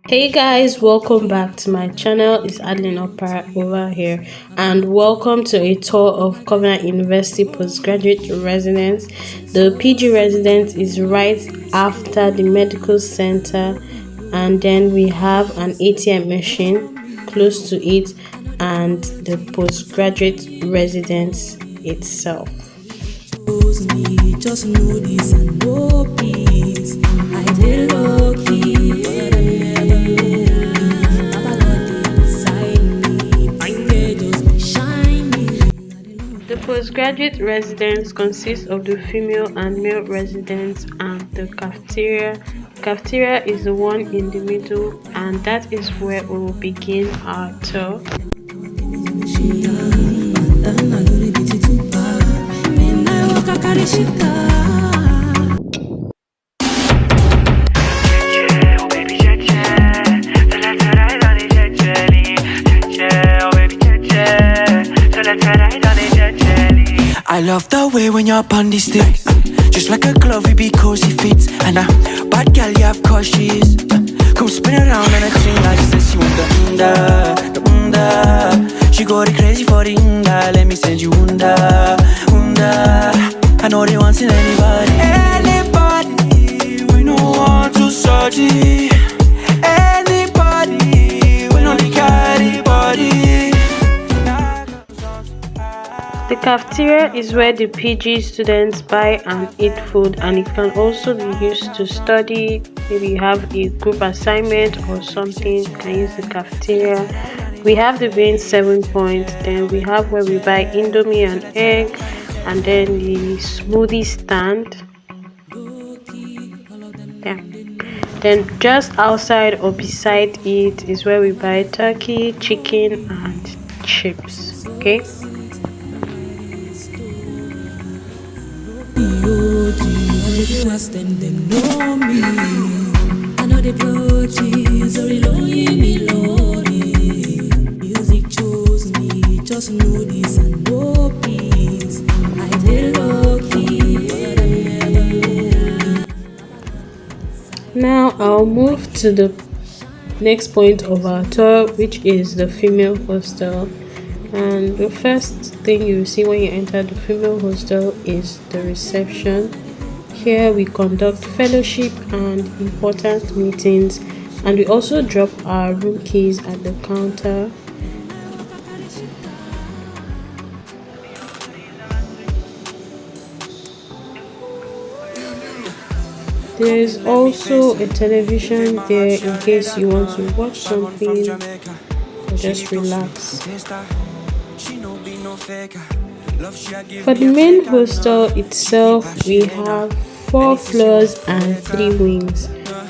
Hey guys, welcome back to my channel. It's Adeline Opera over here, and welcome to a tour of Covenant University postgraduate residence. The PG residence is right after the medical center, and then we have an ATM machine close to it and the postgraduate residence itself. Just know this and know peace. I did low key, but I never Baba God beside me. I just shiny. The postgraduate residence consists of the female and male residents and the cafeteria. The cafeteria is the one in the middle, and that is where we will begin our tour. I love the way when you're on these sticks, just like a glove, it be cozy fits. And a bad girl, you have cautious. Come spin around and I sing like this. You want the unda. She go crazy for the unda. Let me send you unda. I know they want to anybody. We don't want to search it. Anybody, we don't carry body. The cafeteria is where the PG students buy and eat food, and it can also be used to study. Maybe you have a group assignment or something, you can use the cafeteria. We have the main 7 points, then we have where we buy Indomie and egg, and then the smoothie stand. Yeah. Then just outside or beside it is where we buy turkey, chicken, and chips. Okay. Music chose me, just know this and know peace. I did low-key, but I never. Now I'll move to the next point of our tour, which is the female hostel. And the first thing you see when you enter the female hostel is the reception. Here we conduct fellowship and important meetings, and we also drop our room keys at the counter. There is also a television there in case you want to watch something or just relax. For the main hostel itself, we have 4 floors and 3 wings.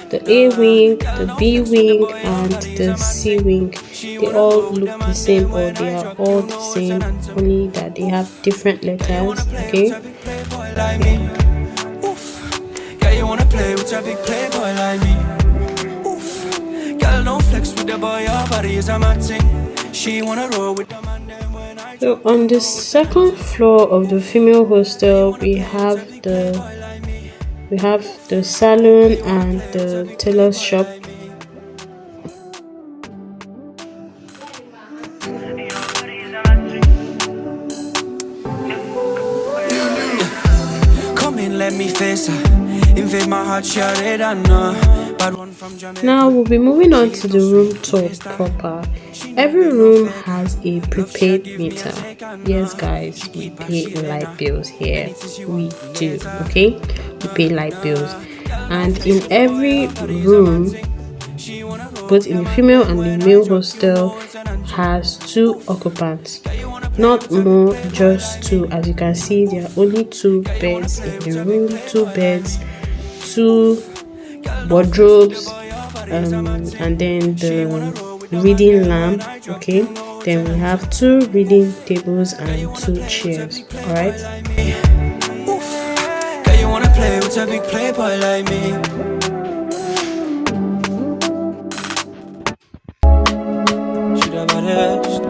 The A wing, the B wing, and the C wing. They all look the same, or they are all the same, only that they have different letters. Okay. You wanna play with your big playboy like me? Girl, don't flex with the boy, your body is a matching. She wanna roll with the man. So on the second floor of the female hostel, we have the salon and the tailor shop. Come in, let me face her. Invade my heart, share it, I know. Now we'll be moving on to the room tour proper. Every room has a prepaid meter. Yes guys, we pay light bills here. We do, okay? We pay light bills. And in every room, both in the female and the male hostel, has 2 occupants. Not more, just 2. As you can see, there are only 2 beds in the room, 2 beds, 2 wardrobes, and then the reading lamp. Okay, then we have 2 reading tables and 2 chairs. All right. You wanna play with a big playboy like me? She the baddest,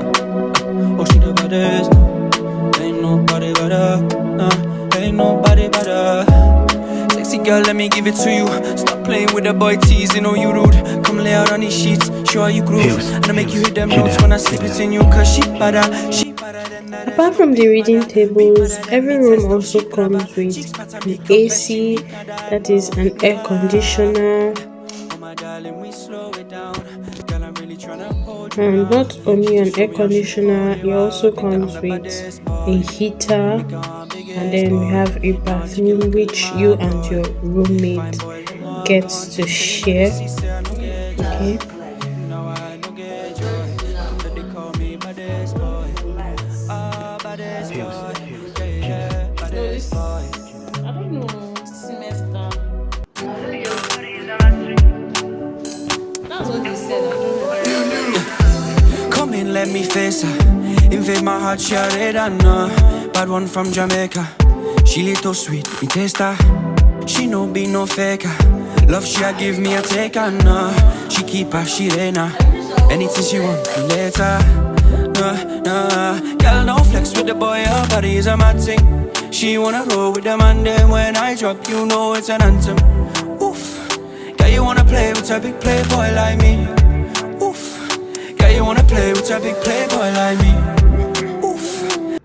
oh she the baddest. Ain't nobody better, ain't nobody better. Sexy it, girl, let me give it to you. Stop playing with the boy teasing, oh you rude. Come lay out on these sheets, show how you groove. And I make you hit them notes when I slip it in you. Cause she better than that. Apart from the reading tables, every room also comes with an AC, that is an air conditioner, and not only an air conditioner, it also comes with a heater, and then we have a bathroom which you and your roommate gets to share. Okay. I don't know, semester. That's what they said. Come in, let me face her. Invade my heart, she already know. Bad one from Jamaica. She little sweet, me taste her. She no be no faker. Love she a give me a take her, no. She keep her, she reina. Anything she want, me later. Girl, no flex with the boy, her body is a mad thing. She wanna roll with the man, then when I drop, you know it's an anthem. Oof. Girl, you wanna play with a big playboy like me. Oof. Girl, you wanna play with a big playboy like me. Oof.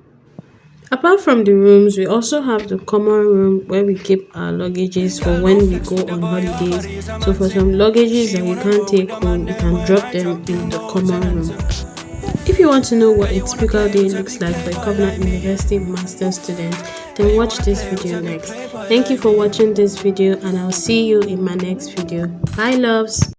Apart from the rooms, we also have the common room where we keep our luggages for when we go on holidays. So for some luggages that we can't take home, we can drop them in the common room. If you want to know what a typical day looks like for a Covenant University master's student, then watch this video next. Thank you for watching this video, and I'll see you in my next video. Bye loves!